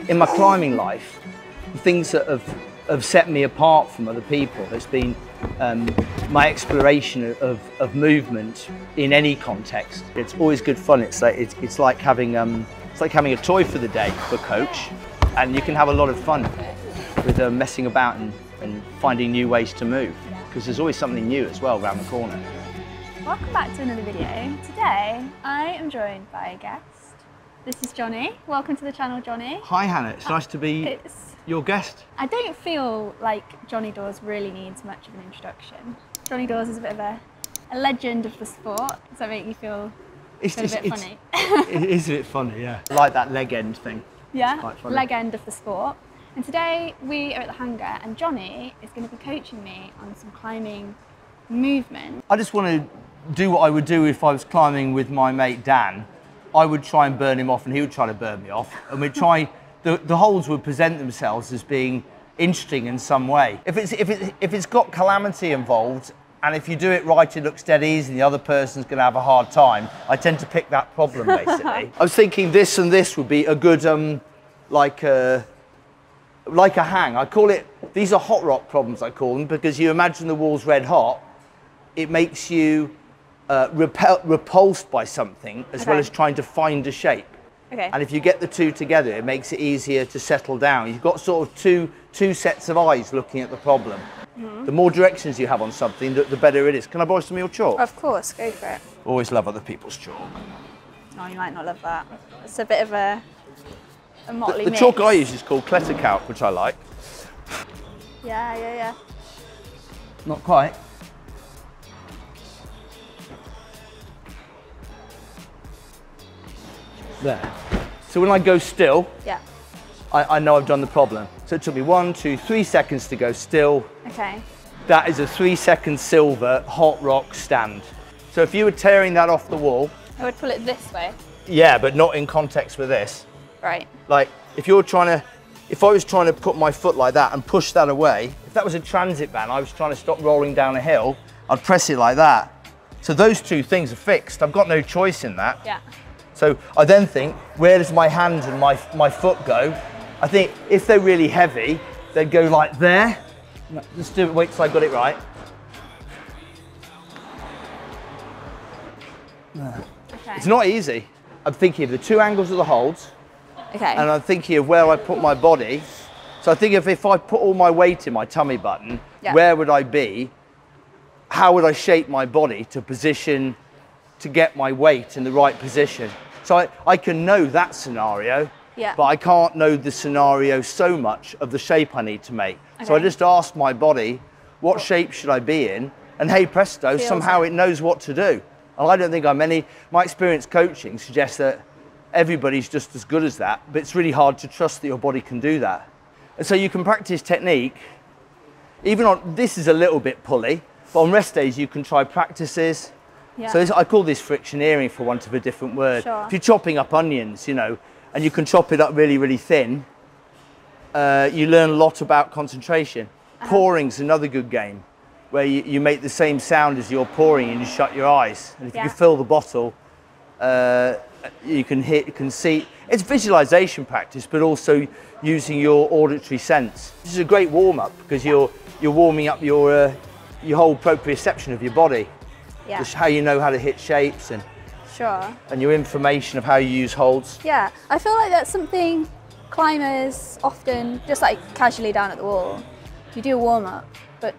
In my climbing life, the things that have set me apart from other people has been my exploration of movement in any context. It's always good fun. It's like having a toy for the day for coach, and you can have a lot of fun with messing about and finding new ways to move, because there's always something new as well around the corner. Welcome back to another video. Today I am joined by a guest. This is Johnny. Welcome to the channel, Johnny. Hi Hannah, it's nice to be your guest. I don't feel like Johnny Dawes really needs much of an introduction. Johnny Dawes is a bit of a legend of the sport. Does that make you feel a bit funny? It is a bit funny, yeah. I like that leg end thing. Yeah, leg end of the sport. And today we are at the Hangar and Johnny is going to be coaching me on some climbing movement. I just want to do what I would do if I was climbing with my mate Dan. I would try and burn him off and he would try to burn me off, and we'd try, the holds would present themselves as being interesting in some way. If it's got calamity involved, and if you do it right it looks dead easy and the other person's going to have a hard time, I tend to pick that problem basically. I was thinking this and this would be a good, like a hang. I call it, these are hot rock problems I call them, because you imagine the wall's red hot, it makes you repulsed by something as well as trying to find a shape. Okay. And if you get the two together, it makes it easier to settle down. You've got sort of two sets of eyes looking at the problem. The more directions you have on something, the better it is. Can I borrow some of your chalk? Of course, go for it. Always love other people's chalk. Oh, you might not love that. It's a bit of a motley mix. The chalk I use is called Kletterkalk, which I like. Yeah. Not quite. There. So when I go still, I know I've done the problem. So it took me 1, 2, 3 seconds to go still. Okay. That is a 3-second silver hot rock stand. So if you were tearing that off the wall, I would pull it this way. Yeah, but not in context with this. Right. Like if I was trying to put my foot like that and push that away, if that was a transit van, I was trying to stop rolling down a hill, I'd press it like that. So those two things are fixed. I've got no choice in that. Yeah. So I then think, where does my hand and my foot go? I think if they're really heavy, they'd go like there. No, just do it, wait till I got it right. Okay. It's not easy. I'm thinking of the two angles of the holds. Okay. And I'm thinking of where I put my body. So I think if I put all my weight in my tummy button, where would I be? How would I shape my body to position, to get my weight in the right position? So I can know that scenario, but I can't know the scenario so much of the shape I need to make. Okay. So I just ask my body, what shape should I be in? And hey presto, somehow it knows what to do. And I don't think my experience coaching suggests that everybody's just as good as that, but it's really hard to trust that your body can do that. And so you can practice technique, even on, this is a little bit pulley, but on rest days you can try practices. Yeah. So I call this frictioneering, for want of a different word. Sure. If you're chopping up onions, and you can chop it up really, really thin, you learn a lot about concentration. Pouring's another good game, where you make the same sound as you're pouring and you shut your eyes. And if you can fill the bottle, you can see. It's visualization practice, but also using your auditory sense. This is a great warm-up, because you're warming up your whole proprioception of your body. Yeah. Just how you know how to hit shapes and your information of how you use holds. Yeah, I feel like that's something climbers often, just like casually down at the wall, you do a warm-up, but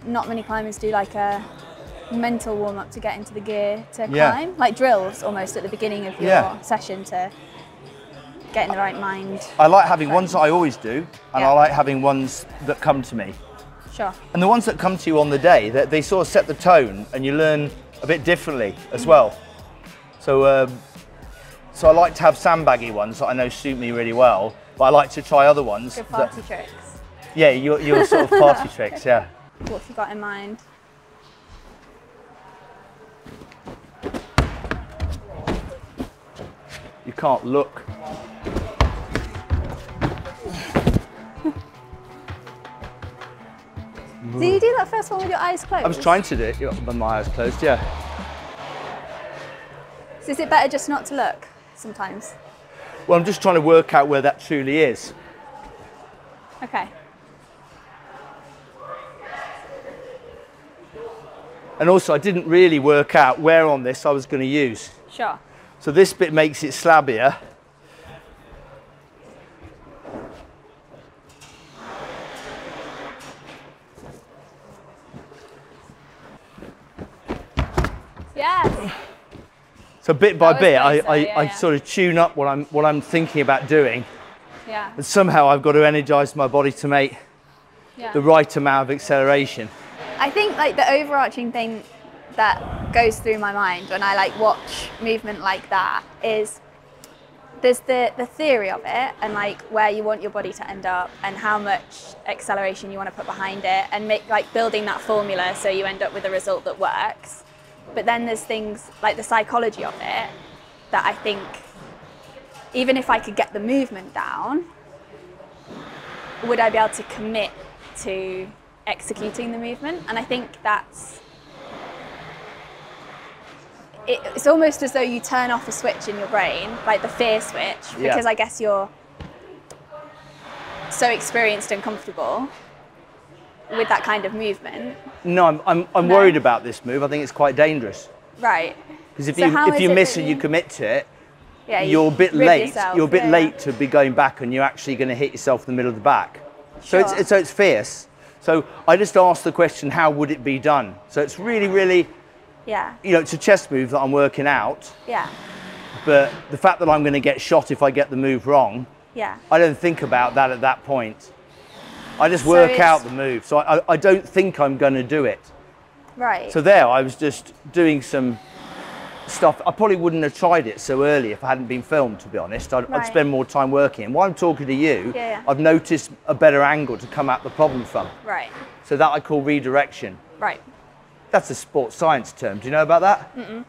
not many climbers do like a mental warm-up to get into the gear to climb, like drills almost at the beginning of your session to get in the right mind. I like having ones that I always do, and I like having ones that come to me. Sure. And the ones that come to you on the day, they sort of set the tone and you learn a bit differently as well. So, so I like to have sandbaggy ones that I know suit me really well, but I like to try other ones. Good party tricks. Yeah, your sort of party tricks, yeah. What have you got in mind? You can't look. Did you do that first one with your eyes closed? I was trying to do it with my eyes closed, yeah. So is it better just not to look sometimes? Well, I'm just trying to work out where that truly is. Okay. And also, I didn't really work out where on this I was going to use. Sure. So this bit makes it slabbier. Yes. So bit by bit, I sort of tune up what I'm thinking about doing. Yeah. And somehow I've got to energize my body to make the right amount of acceleration. I think like the overarching thing that goes through my mind when I like watch movement like that is there's the theory of it and like where you want your body to end up and how much acceleration you want to put behind it and make like building that formula so you end up with a result that works. But then there's things like the psychology of it that I think even if I could get the movement down, would I be able to commit to executing the movement? And I think it's almost as though you turn off a switch in your brain, like the fear switch, because I guess you're so experienced and comfortable with that kind of movement. No, I'm worried about this move. I think it's quite dangerous. Right. Because if you miss and you commit to it, you're a bit late. You're a bit late to be going back, and you're actually going to hit yourself in the middle of the back. Sure. So it's fierce. So I just asked the question, how would it be done? So it's really, really, you know, it's a chest move that I'm working out. Yeah. But the fact that I'm going to get shot if I get the move wrong, I don't think about that at that point. I just work out the move. So I don't think I'm going to do it. Right. So there, I was just doing some stuff. I probably wouldn't have tried it so early if I hadn't been filmed, to be honest. I'd spend more time working. And while I'm talking to you, I've noticed a better angle to come at the problem from. Right. So that I call redirection. Right. That's a sports science term. Do you know about that? Mm-mm.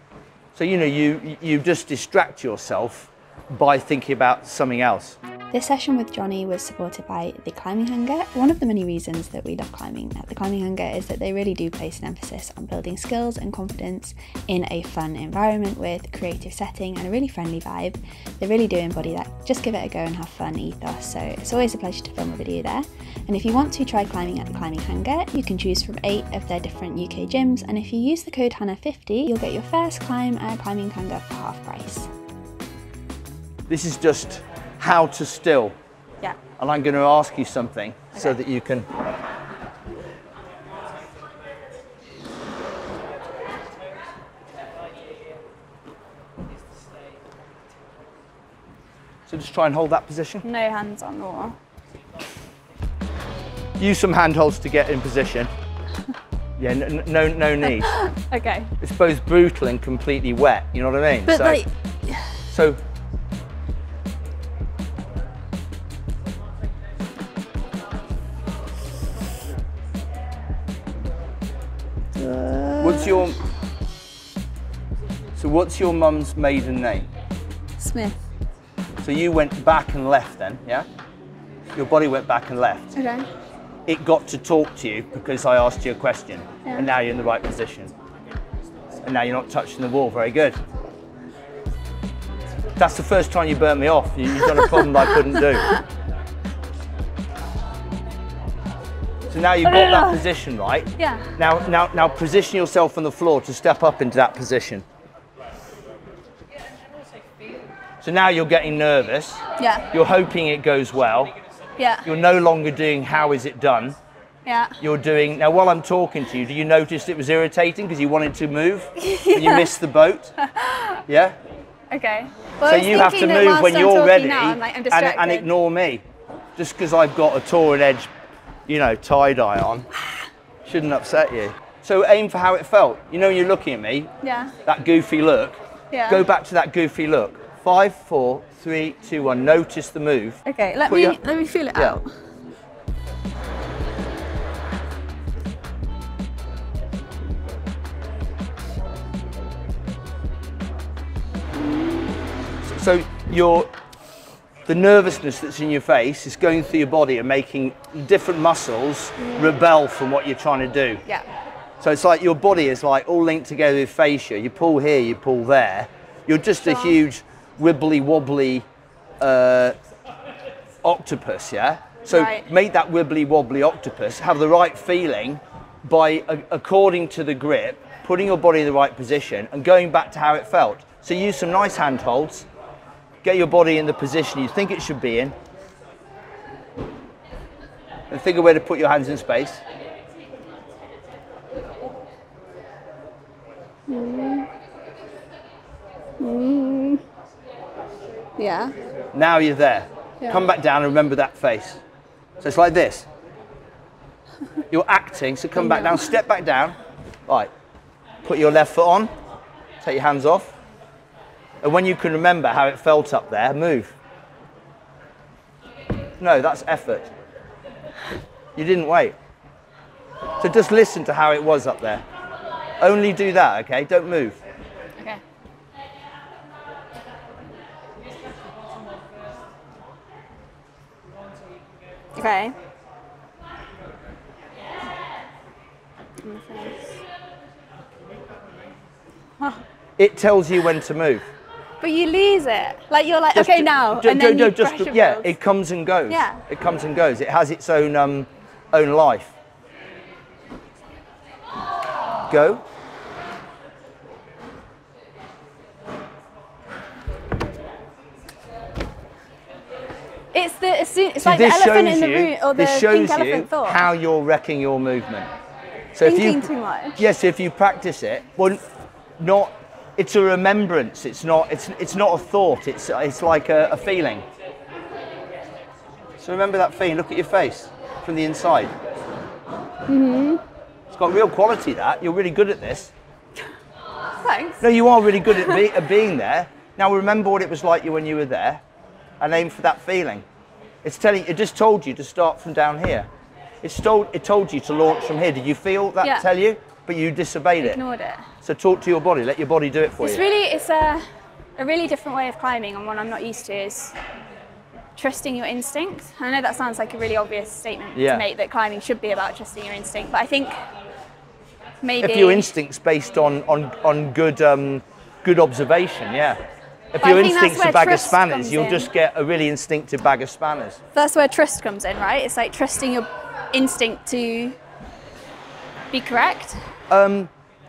So, you know, you just distract yourself by thinking about something else. This session with Johnny was supported by the Climbing Hangar. One of the many reasons that we love climbing at the Climbing Hangar is that they really do place an emphasis on building skills and confidence in a fun environment with creative setting and a really friendly vibe. They really do embody that just give it a go and have fun ethos, so it's always a pleasure to film a video there. And if you want to try climbing at the Climbing Hangar, you can choose from 8 of their different UK gyms, and if you use the code HANNAH50, you'll get your first climb at Climbing Hangar for half price. This is just how to still. Yeah. And I'm going to ask you something so that you can. So just try and hold that position. No hands on the wall. Use some handholds to get in position. Yeah, no need. Okay. It's both brutal and completely wet, you know what I mean? But So what's your mum's maiden name? Smith. So you went back and left then, yeah? Your body went back and left. Okay. It got to talk to you because I asked you a question, and now you're in the right position. And now you're not touching the wall, very good. That's the first time you burnt me off. You've done a problem that I couldn't do. So now you've got that position right. Yeah. Now position yourself on the floor to step up into that position. So now you're getting nervous. Yeah. You're hoping it goes well. Yeah. You're no longer doing how is it done. Yeah. You're doing, now while I'm talking to you, do you notice it was irritating because you wanted to move? And you missed the boat? Yeah? Okay. Well, so you have to move when you're ready now, and ignore me. Just because I've got a torn edge, you know, tie-dye on, shouldn't upset you. So aim for how it felt. You know when you're looking at me, that goofy look, go back to that goofy look. 5, 4, 3, 2, 1. Notice the move. Okay, let me feel it out. So the nervousness that's in your face is going through your body and making different muscles rebel from what you're trying to do. Yeah. So it's like your body is like all linked together with fascia. You pull here, you pull there. You're just a huge wibbly wobbly octopus, yeah? So make that wibbly wobbly octopus, have the right feeling by, according to the grip, putting your body in the right position and going back to how it felt. So use some nice handholds, get your body in the position you think it should be in, and think of where to put your hands in space. Yeah. Now you're there. Yeah. Come back down and remember that face. So it's like this. You're acting, so come back down, step back down. Right. Put your left foot on, take your hands off. And when you can remember how it felt up there, move. No, that's effort. You didn't wait. So just listen to how it was up there. Only do that, okay? Don't move. Okay. Okay. It tells you when to move. But you lose it. Like you're like, okay, now, and then you pressure yeah, builds. it comes and goes. Yeah. It comes and goes. It has its own own life. Go. It's like the elephant in the room, or the pink elephant thought. How you're wrecking your movement. So Thinking too much. Yes, if you practice it, well, not. It's a remembrance. It's not a thought. It's like a feeling. So remember that feeling. Look at your face from the inside. It's got real quality. That you're really good at this. Thanks. No, you are really good at being there. Now remember what it was like when you were there, and aim for that feeling. It just told you to start from down here. It told you to launch from here. Did you feel that tell you? But you disobeyed it. Ignored it. So talk to your body. Let your body do it for you. It's a really different way of climbing, and one I'm not used to is trusting your instinct. I know that sounds like a really obvious statement to make, that climbing should be about trusting your instinct, but I think maybe if your instinct's based on good observation, If your instinct's a bag of spanners, you'll just get a really instinctive bag of spanners. That's where trust comes in, right? It's like trusting your instinct to be correct.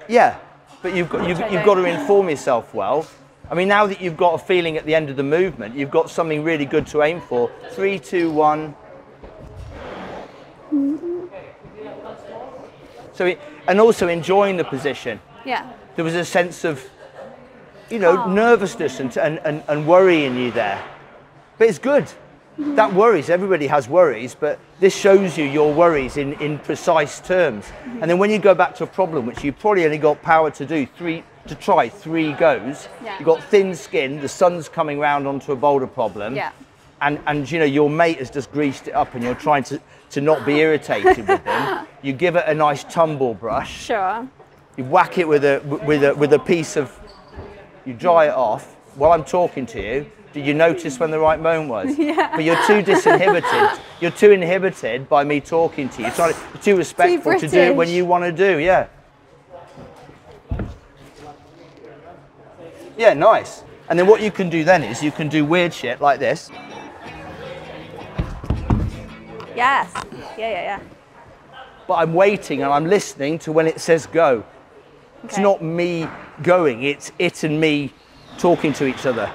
Yeah, but you've got to inform yourself well. I mean, now that you've got a feeling at the end of the movement, you've got something really good to aim for. 3, 2, 1. So, and also enjoying the position. Yeah. There was a sense of, nervousness and worry in you there. But it's good. That worries, everybody has worries, but this shows you your worries in precise terms. And then when you go back to a problem, which you probably only got power to do, try 3 goes, you've got thin skin, the sun's coming round onto a boulder problem, and your mate has just greased it up and you're trying to not be irritated with them. You give it a nice tumble brush. Sure. You whack it with a piece of, you dry it off. While I'm talking to you, did you notice when the right moment was? Yeah. But you're too disinhibited. You're too inhibited by me talking to you. You're too respectful to do it when you want to do, Yeah, nice. And then what you can do then is you can do weird shit like this. Yes. Yeah. But I'm waiting and I'm listening to when it says go. Okay. It's not me going, it's it and me talking to each other.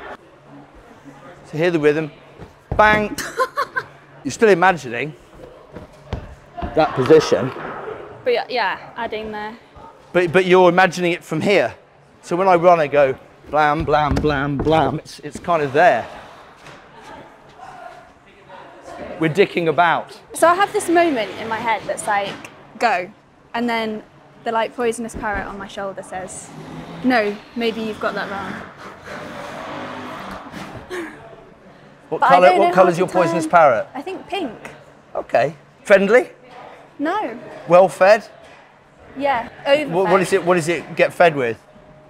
So hear the rhythm, bang. You're still imagining that position. But adding there. But you're imagining it from here. So when I run, I go blam, blam, blam, blam. It's kind of there. We're dicking about. So I have this moment in my head that's like, go. And then the like poisonous parrot on my shoulder says, no, maybe you've got that wrong. What colour's your poisonous parrot? I think pink. Okay. Friendly? No. Well fed? Yeah, overfed. What does it get fed with?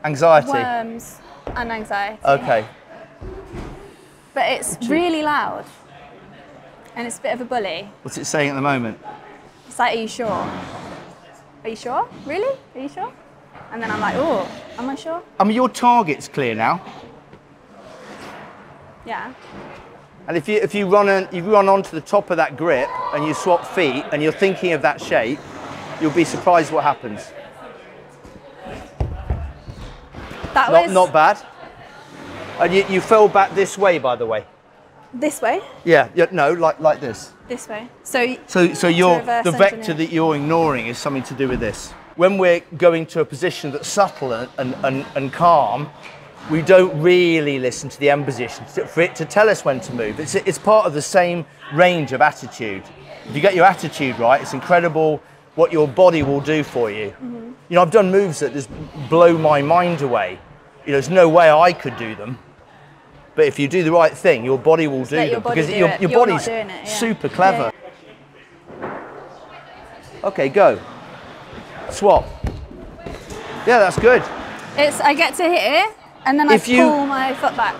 Anxiety? Worms and anxiety. Okay. But it's really loud. And it's a bit of a bully. What's it saying at the moment? It's like, are you sure? Are you sure? Really? Are you sure? And then I'm like, oh, am I sure? I mean, your target's clear now. Yeah. And if you run onto the top of that grip and you swap feet and you're thinking of that shape, you'll be surprised what happens. Not bad. And you fell back this way, by the way. This way? Yeah, no, like this. This way. So the vector that you're ignoring is something to do with this. When we're going to a position that's subtle and calm, we don't really listen to the end position for it to tell us when to move. It's part of the same range of attitude. If you get your attitude right, it's incredible what your body will do for you. Mm-hmm. You know, I've done moves that just blow my mind away. You know, there's no way I could do them. But if you do the right thing, your body will do them because your body's super clever. Yeah. Okay, go. Swap. Yeah, that's good. I get to here and then I pull my foot back.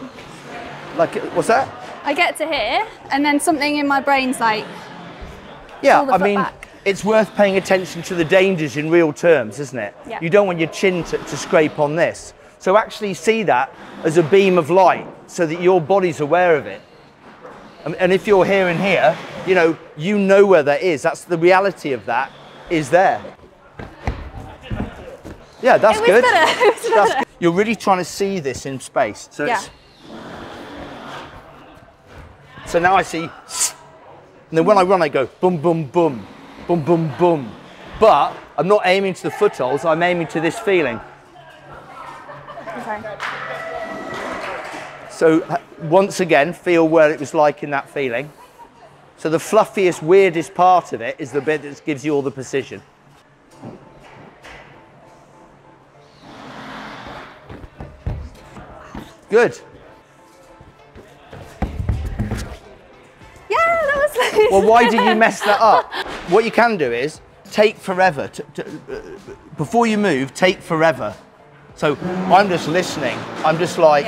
Like, what's that? I get to here and then something in my brain's like, yeah, I mean, it's worth paying attention to the dangers in real terms, isn't it? Yeah. You don't want your chin to scrape on this. So actually see that as a beam of light so that your body's aware of it. And if you're here and here, you know where that is. That's the reality of that is there. Yeah, that's good. That's good. You're really trying to see this in space. So yeah. So now I see, and then when I run, I go boom, boom, boom, boom, boom, boom. But I'm not aiming to the footholds, I'm aiming to this feeling. Okay. So once again, feel where it was like in that feeling. So the fluffiest, weirdest part of it is the bit that gives you all the precision. Good. Yeah, that was Well, why did you mess that up? What you can do is take forever. Before you move, take forever. So I'm just listening. I'm just like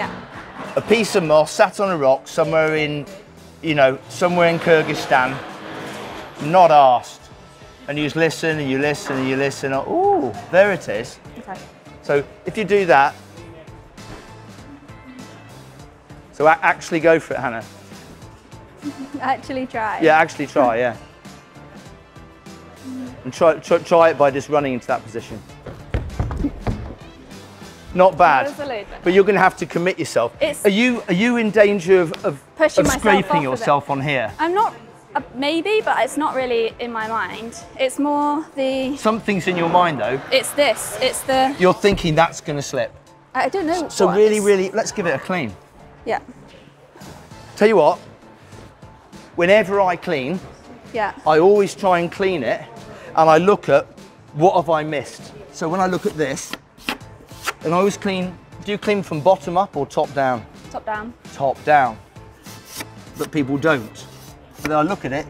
a piece of moss sat on a rock somewhere in, somewhere in Kyrgyzstan, not asked. And you just listen and you listen and you listen. Oh, there it is. Okay. So if you do that, so actually go for it, Hannah. Actually try. Yeah, actually try, yeah. And try it by just running into that position. Not bad, but you're going to have to commit yourself. Are you in danger of scraping yourself on here? I'm not, maybe, but it's not really in my mind. It's more the... Something's in your mind though. It's this, it's the... You're thinking that's going to slip. I don't know. So really, let's give it a clean. Yeah. Tell you what, whenever I clean, I always try and clean it, and I look at what have I missed. So when I look at this, and I always clean, do you clean from bottom up or top down? Top down. Top down. But people don't. But then I look at it,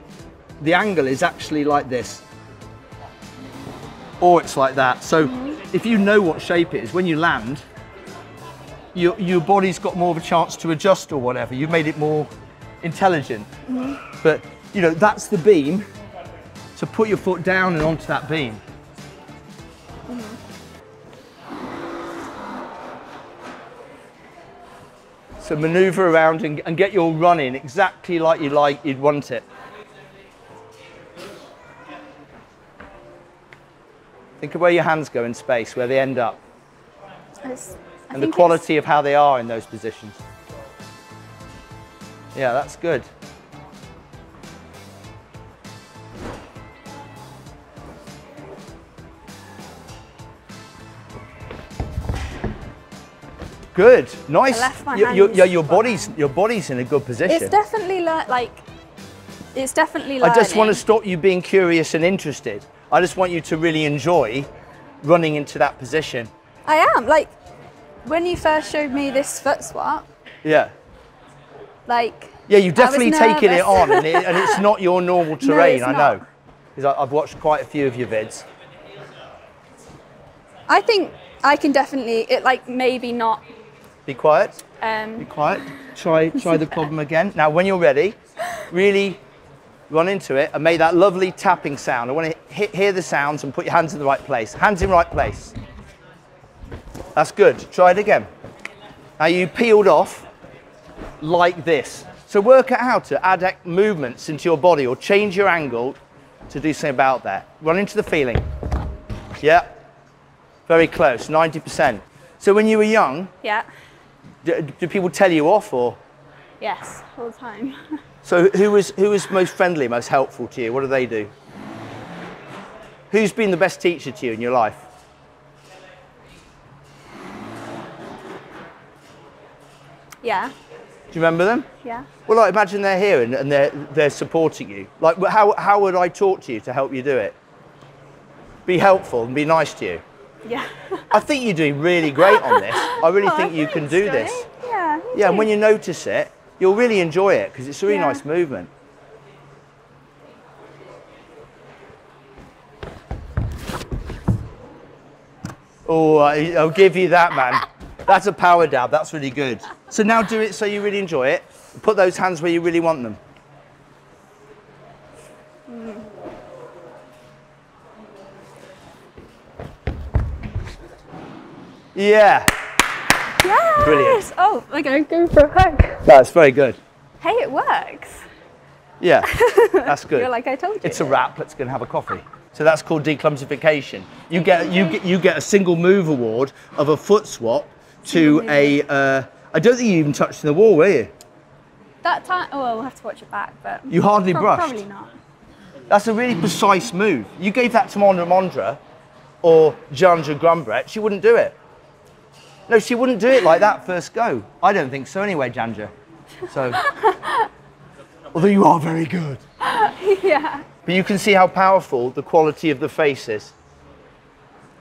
the angle is actually like this. Or it's like that. So if you know what shape it is, when you land, your body's got more of a chance to adjust or whatever. You've made it more intelligent. But that's the beam, to put your foot down and onto that beam. So maneuver around and get your run in exactly like you'd want it. Think of where your hands go in space, where they end up. And the quality of how they are in those positions. Yeah, that's good. Good, nice. Your body's in a good position. It's definitely it's definitely learning. I just want to stop you being curious and interested. I just want you to really enjoy running into that position. I am, when you first showed me this foot swap. Yeah. Yeah, you've definitely taken it on, and it's not your normal terrain. No, I know, because I've watched quite a few of your vids. I think I can definitely maybe not. Be quiet. Be quiet. Try the problem again. Now, when you're ready, really run into it and make that lovely tapping sound. I want to hear the sounds and put your hands in the right place. Hands in right place. That's good. Try it again. Now you peeled off. like this. So work out how to add movements into your body or change your angle to do something about that. Run into the feeling. Yeah, very close, 90%. So when you were young, yeah, do people tell you off or? Yes, all the time. So who was most friendly, most helpful to you? What do they do? Who's been the best teacher to you in your life? Yeah. Do you remember them? Yeah. Well, like, imagine they're here and they're supporting you. Like, how would I talk to you to help you do it? Be helpful and be nice to you. Yeah. I think you're doing really great on this. I really think you can do this. Yeah. Yeah, and when you notice it, you'll really enjoy it because it's a really nice movement. Oh, I'll give you that, man. That's a power dab. That's really good. So now do it so you really enjoy it. Put those hands where you really want them. Yeah. Yes. Brilliant. Oh, okay, go for a hug. That's very good. Hey, it works. Yeah, that's good. You're like I told you. It's a wrap. Let's go and have a coffee. So that's called declumsification. You get a single move award of a foot swap to a. I don't think you even touched the wall, were you? That time. Oh, well, we'll have to watch it back, but. You hardly brushed. Probably not. That's a really precise move. You gave that to Mondra or Janja Grumbret, she wouldn't do it. No, she wouldn't do it like that first go. I don't think so anyway, Janja. So, although you are very good. Yeah. But you can see how powerful the quality of the face is.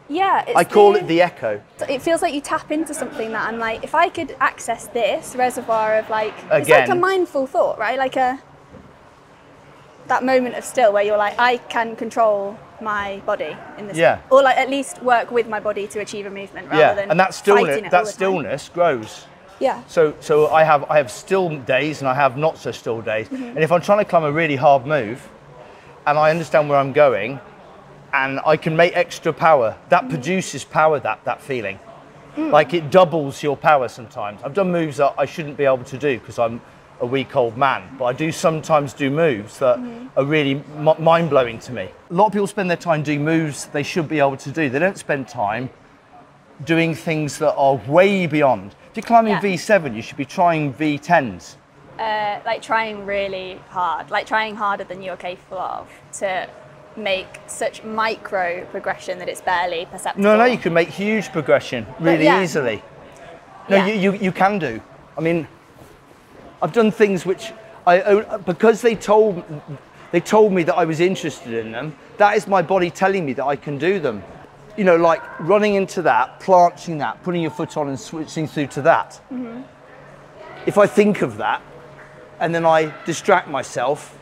Yeah. I call it the echo. It feels like you tap into something that I'm like, if I could access this reservoir of like, Again, it's like a mindful thought, right? Like that moment of still where you're like, I can control my body in this, or like at least work with my body to achieve a movement rather than and that stillness grows. Yeah. So I have still days and I have not so still days. And if I'm trying to climb a really hard move and I understand where I'm going and I can make extra power, that produces power, that feeling. Like it doubles your power sometimes. I've done moves that I shouldn't be able to do because I'm a weak old man, but I do sometimes do moves that are really mind-blowing to me. A lot of people spend their time doing moves they should be able to do. They don't spend time doing things that are way beyond. If you're climbing V7, you should be trying V10s. Like trying really hard, like trying harder than you're capable of to make such micro progression that it's barely perceptible. No, you can make huge progression really easily. No, you can do. I mean, I've done things which because they told me that I was interested in them, that is my body telling me that I can do them. You know, like running into that, planting that, putting your foot on and switching through to that. If I think of that and then I distract myself,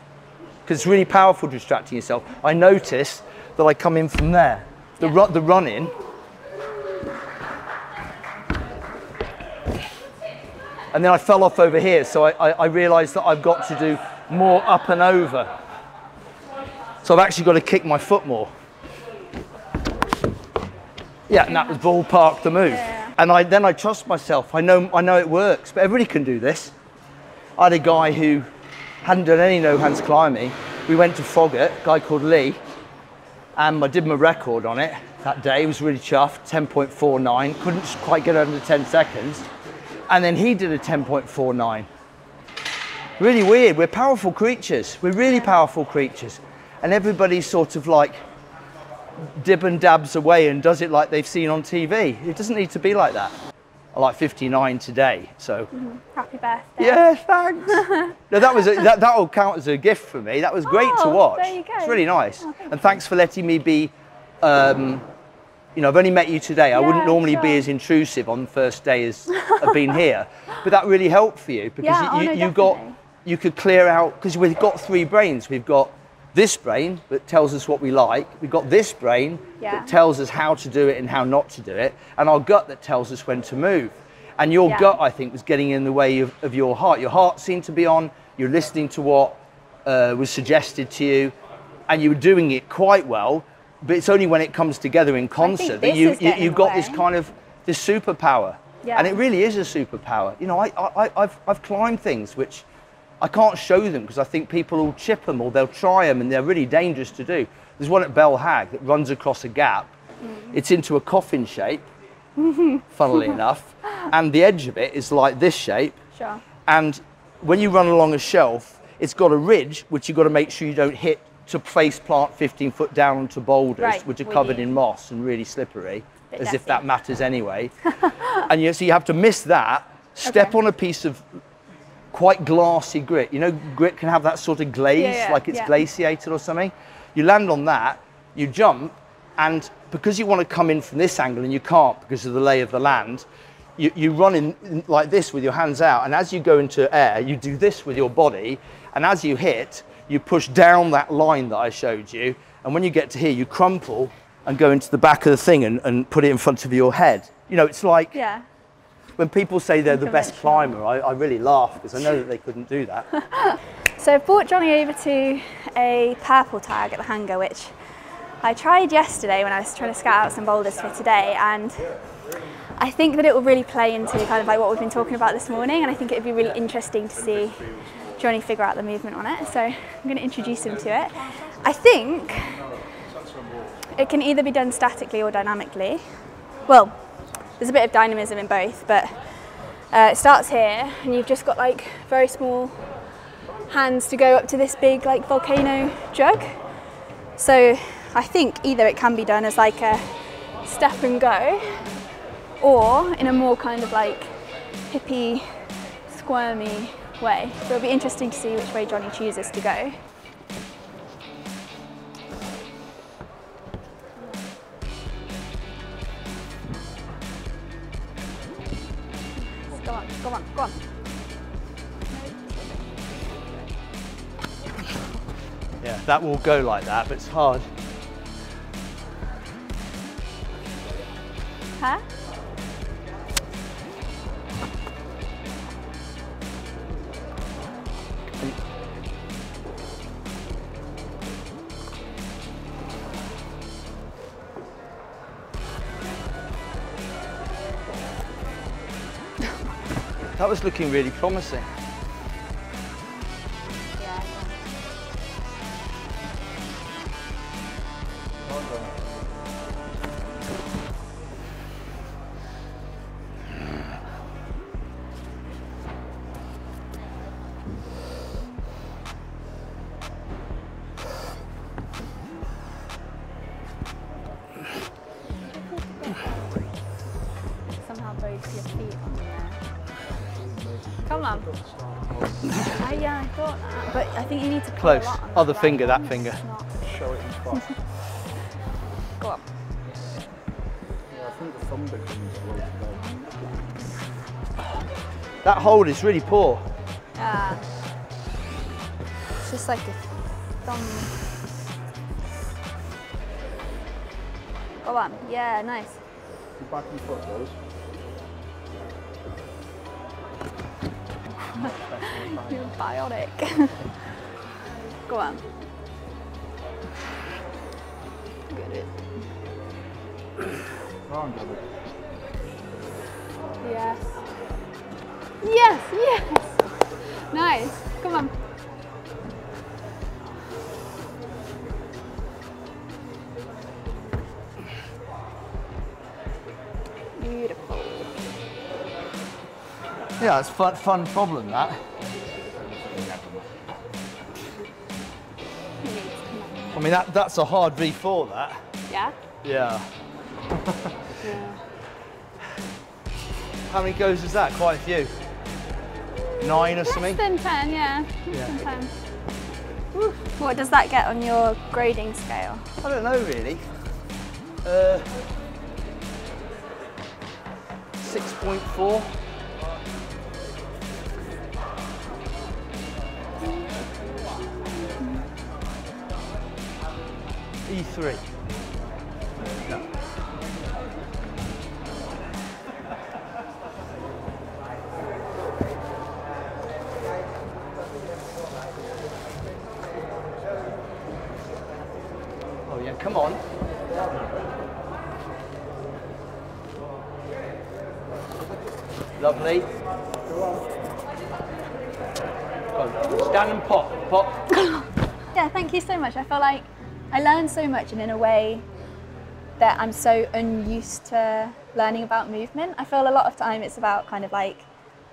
because it's really powerful distracting yourself, I notice that I come in from there. The run in. And then I fell off over here, so I realised that I've got to do more up and over. So I've actually got to kick my foot more. Yeah, and that was ballpark the move. And then I trust myself. I know it works, but everybody can do this. I had a guy who hadn't done any no-hands climbing. We went to Froggatt, a guy called Lee, and I did my record on it that day. He was really chuffed, 10.49, couldn't quite get under 10 seconds. And then he did a 10.49. Really weird. We're powerful creatures. We're really powerful creatures. And everybody's sort of like dib and dabs away and does it like they've seen on TV. It doesn't need to be like that. I like 59 today, so. Happy birthday. Yeah, thanks. No, that will count as a gift for me. That was great to watch. There you go. It's really nice. And thanks for letting me be, you know, I've only met you today. I wouldn't normally be as intrusive on the first day as I've been here, but that really helped for you because you could clear out, because we've got three brains. We've got this brain that tells us what we like. We've got this brain that tells us how to do it and how not to do it, and our gut that tells us when to move. And your gut, I think, was getting in the way of your heart. Your heart seemed to be on. You're listening to what was suggested to you, and you were doing it quite well. But it's only when it comes together in concert that you've got this kind of this superpower. Yeah. And it really is a superpower. You know, I've climbed things which I can't show them because I think people will chip them or they'll try them and they're really dangerous to do. There's one at Bell Hag that runs across a gap. It's into a coffin shape, funnily enough, and the edge of it is like this shape. Sure. And when you run along a shelf, it's got a ridge which you've got to make sure you don't hit to face plant 15 foot down onto boulders, which are covered in moss and really slippery, as if that matters anyway. And so you have to miss that, step on a piece of quite glassy grit. You know, grit can have that sort of glaze, like it's glaciated or something. You land on that, you jump, and because you want to come in from this angle and you can't because of the lay of the land, you run in like this with your hands out, and as you go into air, you do this with your body, and as you hit, you push down that line that I showed you, and when you get to here, you crumple and go into the back of the thing and put it in front of your head. You know, it's like when people say they're the best climber, I really laugh because I know that they couldn't do that. So I've brought Johnny over to a purple tag at the Hangar, which I tried yesterday when I was trying to scout out some boulders for today, and I think that it will really play into kind of like what we've been talking about this morning, and I think it would be really interesting to see Johnny figure out the movement on it. So I'm going to introduce him to it. I think it can either be done statically or dynamically. Well, there's a bit of dynamism in both, but it starts here and you've just got like very small hands to go up to this big like volcano jug. So I think either it can be done as like a step and go, or in a more kind of like hippie, squirmy way. So it'll be interesting to see which way Johnny chooses to go. Go on, go on, go on. Yeah, that will go like that, but it's hard. Huh? That was looking really promising. Yeah. Somehow both your feet on there. Come on. Yeah, I thought that, but I think you need to pull Close. a lot on Other that finger, one. that finger. Show it in spot. Go on. Yeah, I think the thumb bit comes well to go. That hold is really poor. Yeah. It's just like a thumb. Go on. Yeah, nice. Your back and foot goes. You're biotic. Go on. Good. Round of it. Yes. Yes, yes. Nice. Come on. Beautiful. Yeah, it's fun problem, that. I mean, that's a hard V4, that. Yeah? Yeah. Yeah. How many goes is that? Quite a few. 9 or something? Less than 10, yeah. Less than 10. Woo. What does that get on your grading scale? I don't know, really. 6.4. E3. No. Oh yeah, come on. Lovely. Go on. Stand and pop. Yeah, thank you so much. I feel like I learned so much, and in a way that I'm so unused to learning about movement. I feel a lot of time it's about kind of like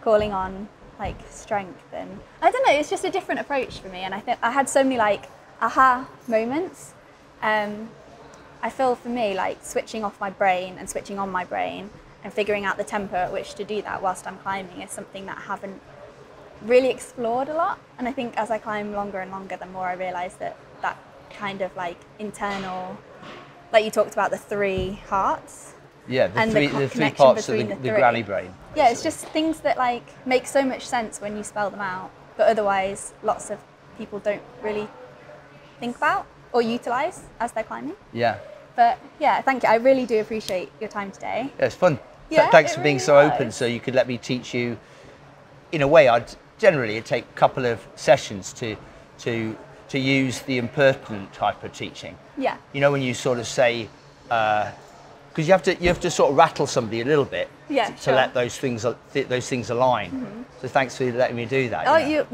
calling on like strength, and I don't know, it's just a different approach for me. And I think I had so many like aha moments. I feel for me like switching off my brain and switching on my brain and figuring out the tempo at which to do that whilst I'm climbing is something that I haven't really explored a lot. And I think as I climb longer and longer, the more I realise that that kind of like internal, like you talked about the 3 hearts. Yeah, the three parts of the granny brain. Yeah, it's just things that like make so much sense when you spell them out, but otherwise lots of people don't really think about or utilise as they're climbing. Yeah. But yeah, thank you. I really do appreciate your time today. Yeah, it's fun. Yeah, thanks for being so open, so you could let me teach you. In a way, it'd take a couple of sessions to use the impertinent type of teaching. Yeah. You know, when you sort of say, because you have to sort of rattle somebody a little bit to let those things align. Mm-hmm. So thanks for letting me do that. Oh, you're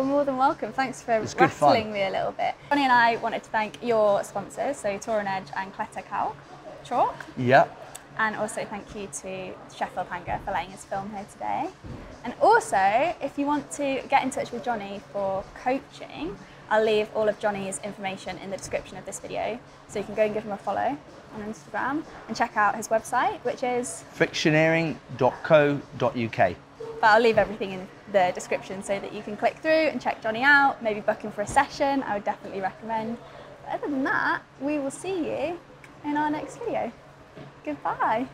more than welcome. Thanks for rattling me a little bit. Johnny and I wanted to thank your sponsors, so Tour & Edge and Cleta Chalk. Yeah. And also thank you to Sheffield Hangar for letting us film here today. And also, if you want to get in touch with Johnny for coaching, I'll leave all of Johnny's information in the description of this video, so you can go and give him a follow on Instagram and check out his website, which is frictioneering.co.uk. But I'll leave everything in the description so that you can click through and check Johnny out, maybe book him for a session. I would definitely recommend. But other than that, we will see you in our next video. Goodbye.